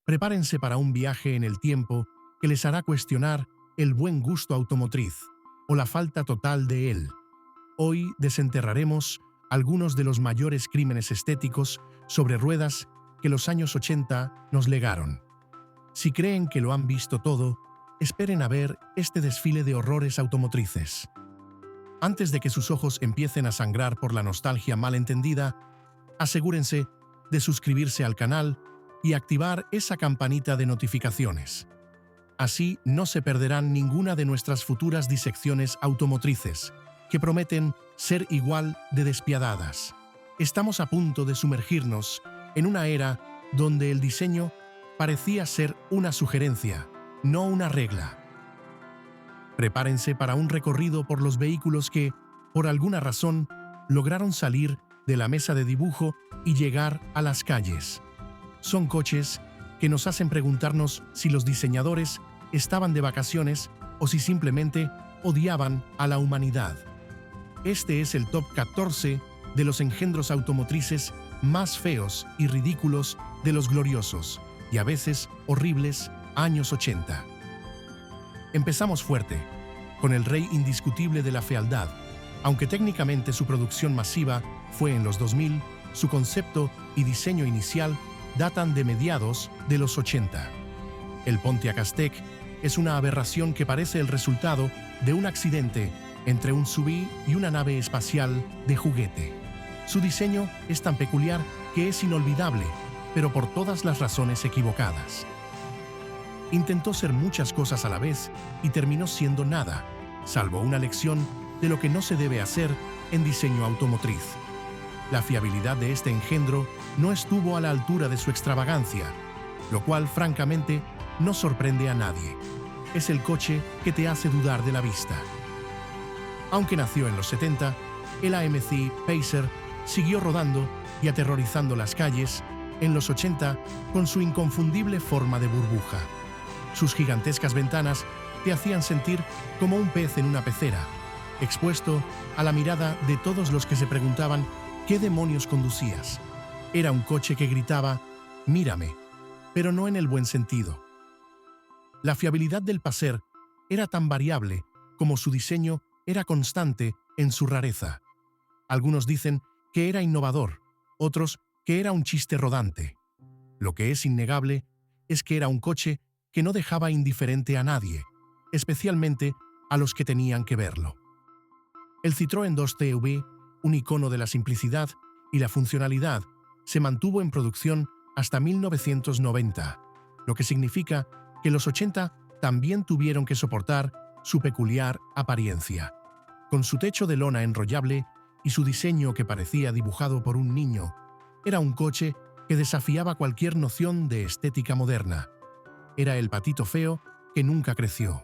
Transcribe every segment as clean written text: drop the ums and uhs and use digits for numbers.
Prepárense para un viaje en el tiempo que les hará cuestionar el buen gusto automotriz o la falta total de él. Hoy desenterraremos algunos de los mayores crímenes estéticos sobre ruedas que los años 80 nos legaron. Si creen que lo han visto todo, esperen a ver este desfile de horrores automotrices. Antes de que sus ojos empiecen a sangrar por la nostalgia malentendida, asegúrense de suscribirse al canal y activar esa campanita de notificaciones. Así no se perderán ninguna de nuestras futuras disecciones automotrices, que prometen ser igual de despiadadas. Estamos a punto de sumergirnos en una era donde el diseño parecía ser una sugerencia, no una regla. Prepárense para un recorrido por los vehículos que, por alguna razón, lograron salir de la mesa de dibujo y llegar a las calles. Son coches que nos hacen preguntarnos si los diseñadores estaban de vacaciones o si simplemente odiaban a la humanidad. Este es el top 14 de los engendros automotrices más feos y ridículos de los gloriosos, y a veces horribles, años 80. Empezamos fuerte, con el rey indiscutible de la fealdad. Aunque técnicamente su producción masiva fue en los 2000, su concepto y diseño inicial datan de mediados de los 80. El Pontiac Aztek es una aberración que parece el resultado de un accidente entre un SUV y una nave espacial de juguete. Su diseño es tan peculiar que es inolvidable, pero por todas las razones equivocadas. Intentó ser muchas cosas a la vez y terminó siendo nada, salvo una lección de lo que no se debe hacer en diseño automotriz. La fiabilidad de este engendro no estuvo a la altura de su extravagancia, lo cual francamente no sorprende a nadie. Es el coche que te hace dudar de la vista. Aunque nació en los 70, el AMC Pacer siguió rodando y aterrorizando las calles en los 80 con su inconfundible forma de burbuja. Sus gigantescas ventanas te hacían sentir como un pez en una pecera, expuesto a la mirada de todos los que se preguntaban ¿qué demonios conducías? Era un coche que gritaba «Mírame», pero no en el buen sentido. La fiabilidad del Pacer era tan variable como su diseño era constante en su rareza. Algunos dicen que era innovador, otros que era un chiste rodante. Lo que es innegable es que era un coche que no dejaba indiferente a nadie, especialmente a los que tenían que verlo. El Citroën 2 CV, un icono de la simplicidad y la funcionalidad, se mantuvo en producción hasta 1990, lo que significa que los 80 también tuvieron que soportar su peculiar apariencia. Con su techo de lona enrollable y su diseño que parecía dibujado por un niño, era un coche que desafiaba cualquier noción de estética moderna. Era el patito feo que nunca creció.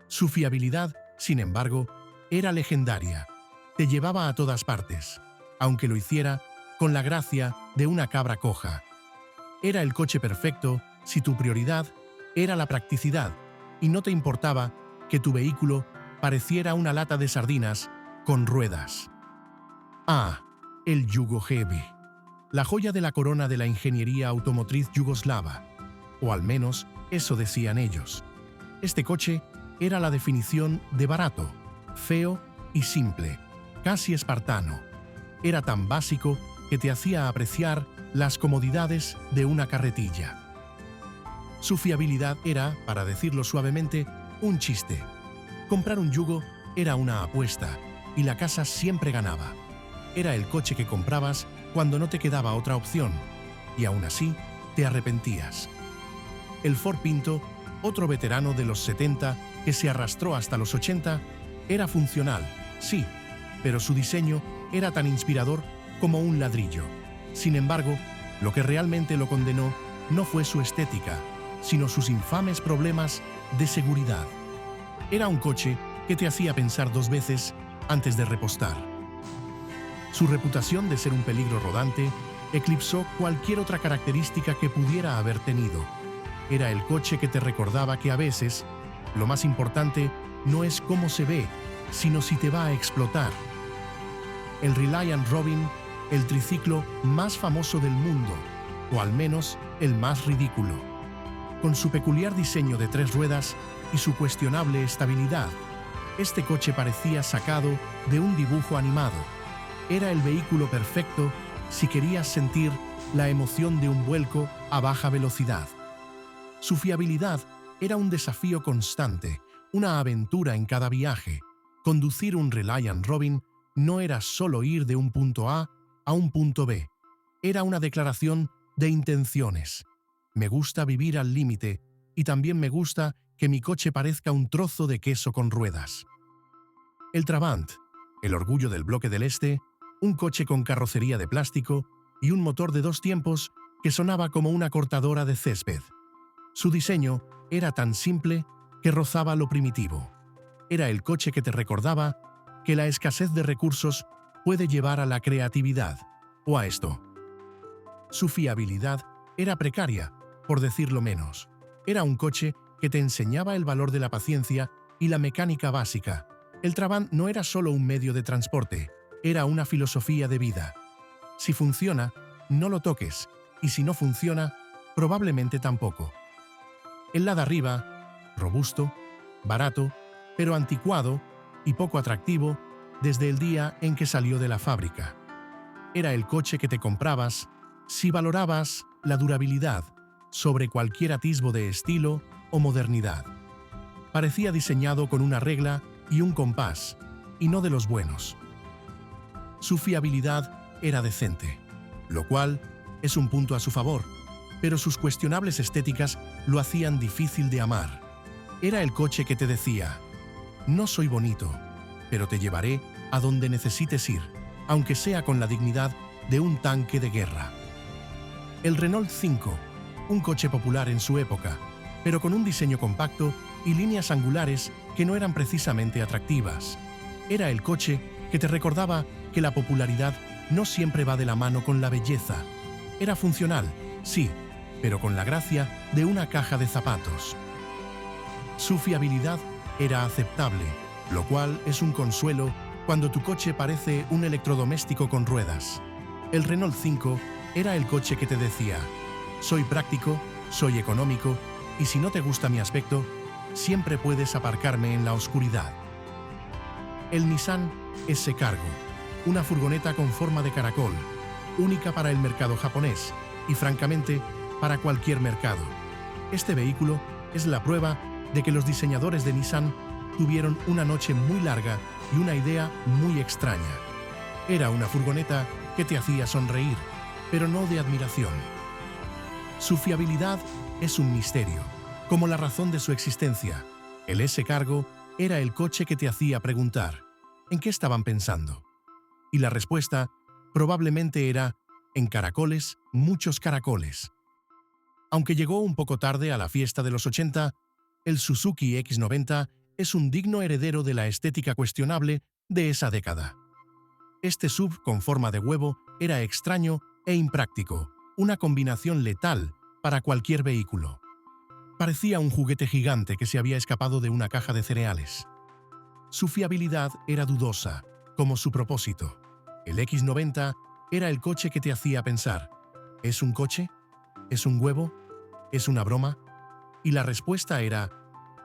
Su fiabilidad, sin embargo, era legendaria. Te llevaba a todas partes, aunque lo hiciera con la gracia de una cabra coja. Era el coche perfecto si tu prioridad era la practicidad y no te importaba que tu vehículo pareciera una lata de sardinas con ruedas. El Yugo Heavy, la joya de la corona de la ingeniería automotriz yugoslava, o al menos eso decían ellos. Este coche era la definición de barato, feo y simple, casi espartano. Era tan básico que te hacía apreciar las comodidades de una carretilla. Su fiabilidad era, para decirlo suavemente, un chiste. Comprar un Yugo era una apuesta, y la casa siempre ganaba. Era el coche que comprabas cuando no te quedaba otra opción, y aún así te arrepentías. El Ford Pinto, otro veterano de los 70 que se arrastró hasta los 80, era funcional, sí, pero su diseño era tan inspirador como un ladrillo. Sin embargo, lo que realmente lo condenó no fue su estética, sino sus infames problemas de seguridad. Era un coche que te hacía pensar dos veces antes de repostar. Su reputación de ser un peligro rodante eclipsó cualquier otra característica que pudiera haber tenido. Era el coche que te recordaba que a veces, lo más importante no es cómo se ve, sino si te va a explotar. El Reliant Robin, el triciclo más famoso del mundo, o al menos el más ridículo. Con su peculiar diseño de 3 ruedas y su cuestionable estabilidad, este coche parecía sacado de un dibujo animado. Era el vehículo perfecto si querías sentir la emoción de un vuelco a baja velocidad. Su fiabilidad era un desafío constante, una aventura en cada viaje. Conducir un Reliant Robin no era solo ir de un punto A un punto B. Era una declaración de intenciones. Me gusta vivir al límite y también me gusta que mi coche parezca un trozo de queso con ruedas. El Trabant, el orgullo del bloque del Este, un coche con carrocería de plástico y un motor de 2 tiempos que sonaba como una cortadora de césped. Su diseño era tan simple que rozaba lo primitivo. Era el coche que te recordaba que la escasez de recursos puede llevar a la creatividad, o a esto. Su fiabilidad era precaria, por decirlo menos. Era un coche que te enseñaba el valor de la paciencia y la mecánica básica. El Trabant no era solo un medio de transporte, era una filosofía de vida. Si funciona, no lo toques, y si no funciona, probablemente tampoco. El lado arriba, robusto, barato, pero anticuado y poco atractivo desde el día en que salió de la fábrica. Era el coche que te comprabas si valorabas la durabilidad sobre cualquier atisbo de estilo o modernidad. Parecía diseñado con una regla y un compás, y no de los buenos. Su fiabilidad era decente, lo cual es un punto a su favor, pero sus cuestionables estéticas lo hacían difícil de amar. Era el coche que te decía: no soy bonito, pero te llevaré a donde necesites ir, aunque sea con la dignidad de un tanque de guerra. El Renault 5, un coche popular en su época, pero con un diseño compacto y líneas angulares que no eran precisamente atractivas. Era el coche que te recordaba que la popularidad no siempre va de la mano con la belleza. Era funcional, sí, pero con la gracia de una caja de zapatos. Su fiabilidad era aceptable, lo cual es un consuelo cuando tu coche parece un electrodoméstico con ruedas. El Renault 5 era el coche que te decía: soy práctico, soy económico, y si no te gusta mi aspecto, siempre puedes aparcarme en la oscuridad. El Nissan S-Cargo, una furgoneta con forma de caracol, única para el mercado japonés y francamente para cualquier mercado. Este vehículo es la prueba de que los diseñadores de Nissan tuvieron una noche muy larga y una idea muy extraña. Era una furgoneta que te hacía sonreír, pero no de admiración. Su fiabilidad es un misterio, como la razón de su existencia. El S-Cargo era el coche que te hacía preguntar: ¿en qué estaban pensando? Y la respuesta probablemente era: en caracoles, muchos caracoles. Aunque llegó un poco tarde a la fiesta de los 80, el Suzuki X90 es un digno heredero de la estética cuestionable de esa década. Este SUV con forma de huevo era extraño e impráctico, una combinación letal para cualquier vehículo. Parecía un juguete gigante que se había escapado de una caja de cereales. Su fiabilidad era dudosa, como su propósito. El X90 era el coche que te hacía pensar: ¿es un coche? ¿Es un huevo? ¿Es una broma? Y la respuesta era: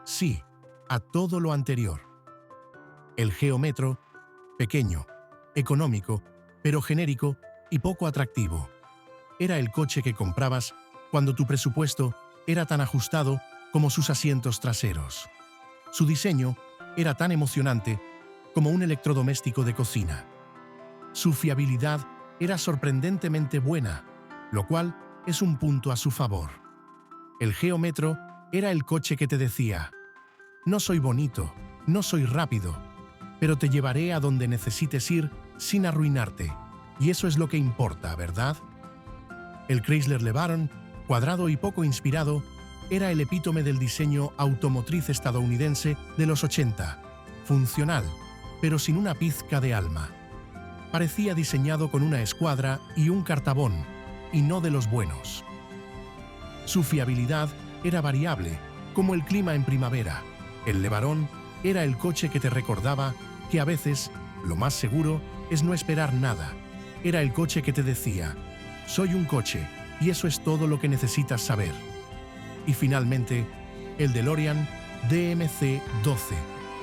sí, a todo lo anterior. El Geo Metro, pequeño, económico, pero genérico y poco atractivo. Era el coche que comprabas cuando tu presupuesto era tan ajustado como sus asientos traseros. Su diseño era tan emocionante como un electrodoméstico de cocina. Su fiabilidad era sorprendentemente buena, lo cual es un punto a su favor. El Geo Metro era el coche que te decía: no soy bonito, no soy rápido, pero te llevaré a donde necesites ir sin arruinarte, y eso es lo que importa, ¿verdad? El Chrysler LeBaron, cuadrado y poco inspirado, era el epítome del diseño automotriz estadounidense de los 80, funcional, pero sin una pizca de alma. Parecía diseñado con una escuadra y un cartabón, y no de los buenos. Su fiabilidad era variable, como el clima en primavera. El LeBaron era el coche que te recordaba que a veces lo más seguro es no esperar nada. Era el coche que te decía: soy un coche, Y eso es todo lo que necesitas saber. Y finalmente, el DeLorean DMC-12,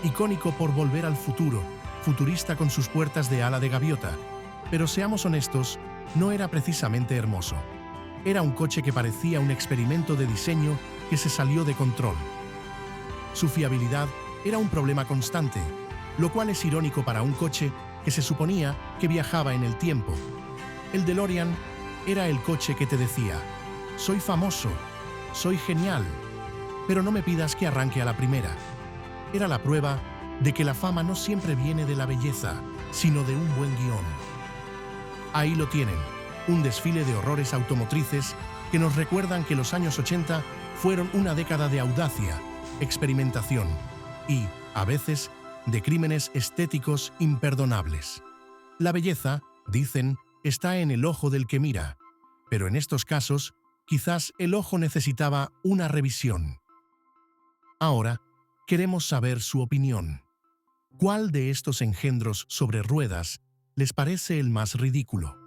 icónico por volver al futuro, futurista con sus puertas de ala de gaviota. Pero seamos honestos, no era precisamente hermoso. Era un coche que parecía un experimento de diseño que se salió de control. Su fiabilidad era un problema constante, lo cual es irónico para un coche que se suponía que viajaba en el tiempo. El DeLorean era el coche que te decía: soy famoso, soy genial, pero no me pidas que arranque a la primera. Era la prueba de que la fama no siempre viene de la belleza, sino de un buen guión. Ahí lo tienen, un desfile de horrores automotrices que nos recuerdan que los años 80 fueron una década de audacia, experimentación y, a veces, de crímenes estéticos imperdonables. La belleza, dicen, está en el ojo del que mira, pero en estos casos, quizás el ojo necesitaba una revisión. Ahora, queremos saber su opinión. ¿Cuál de estos engendros sobre ruedas les parece el más ridículo?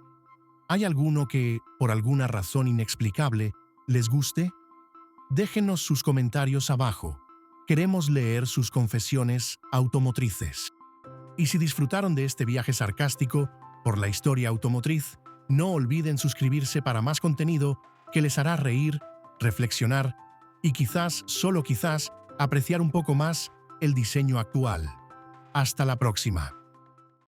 ¿Hay alguno que, por alguna razón inexplicable, les guste? Déjenos sus comentarios abajo. Queremos leer sus confesiones automotrices. Y si disfrutaron de este viaje sarcástico por la historia automotriz, no olviden suscribirse para más contenido que les hará reír, reflexionar y quizás, solo quizás, apreciar un poco más el diseño actual. Hasta la próxima.